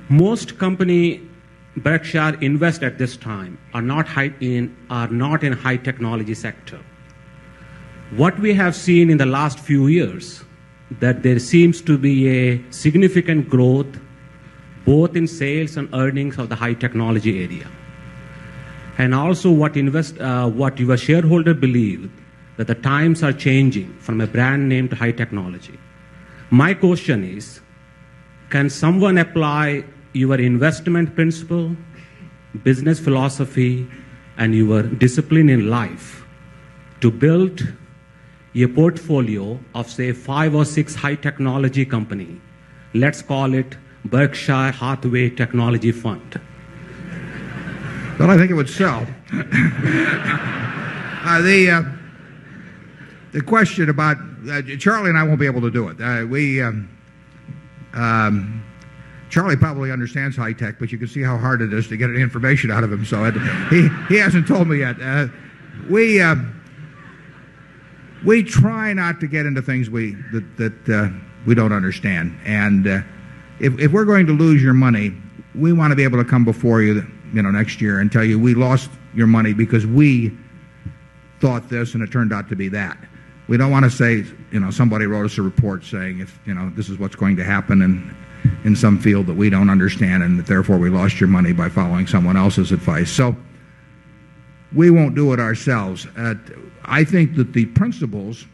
Most company Berkshire invest at this time are not in high technology sector. What we have seen in the last few years, that there seems to be a significant growth both in sales and earnings of the high technology area. And also what your shareholder believe, that the times are changing from a brand name to high technology. My question is, can someone apply your investment principle, business philosophy, and your discipline in life to build a portfolio of, say, 5 or 6 high technology company? Let's call it Berkshire Hathaway Technology Fund. Well, I think it would sell. The question about Charlie and I won't be able to do it. Charlie probably understands high tech, but you can see how hard it is to get any information out of him. So he hasn't told me yet. We try not to get into things that we don't understand. And if we're going to lose your money, we want to be able to come before you, next year and tell you we lost your money because we thought this and it turned out to be that. We don't want to say, somebody wrote us a report saying if, this is what's going to happen in some field that we don't understand and that therefore we lost your money by following someone else's advice. So we won't do it ourselves. I think that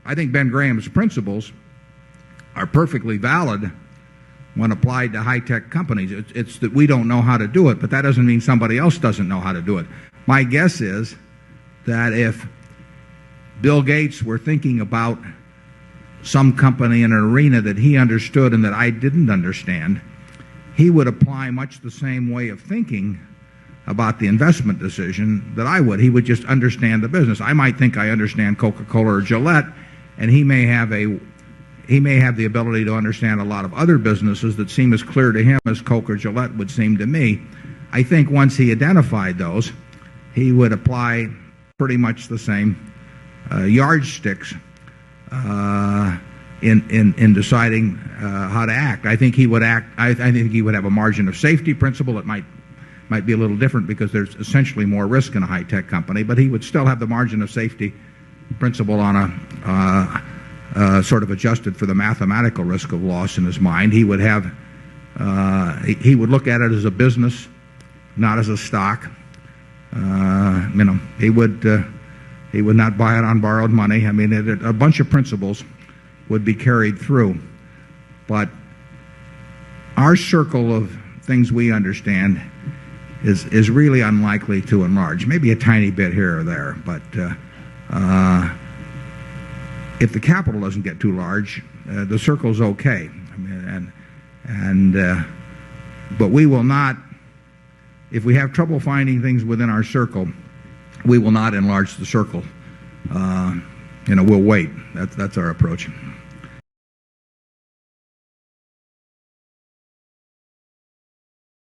I think Ben Graham's principles are perfectly valid when applied to high-tech companies. It's that we don't know how to do it, but that doesn't mean somebody else doesn't know how to do it. My guess is that if Bill Gates were thinking about some company in an arena that he understood and that I didn't understand, he would apply much the same way of thinking about the investment decision that I would. He would just understand the business. I might think I understand Coca-Cola or Gillette, and he may have the ability to understand a lot of other businesses that seem as clear to him as Coke or Gillette would seem to me. I think once he identified those, he would apply pretty much the same yardsticks in deciding how to act. I think he would act. I think he would have a margin of safety principle. It might be a little different because there's essentially more risk in a high-tech company, but he would still have the margin of safety principle on a sort of adjusted for the mathematical risk of loss in his mind. He would have he would look at it as a business, not as a stock. He would not buy it on borrowed money. I mean, a bunch of principles would be carried through. But our circle of things we understand is really unlikely to enlarge. Maybe a tiny bit here or there, but if the capital doesn't get too large, the circle's okay. I mean, but we will not. If we have trouble finding things within our circle, we will not enlarge the circle. We'll wait. That's our approach.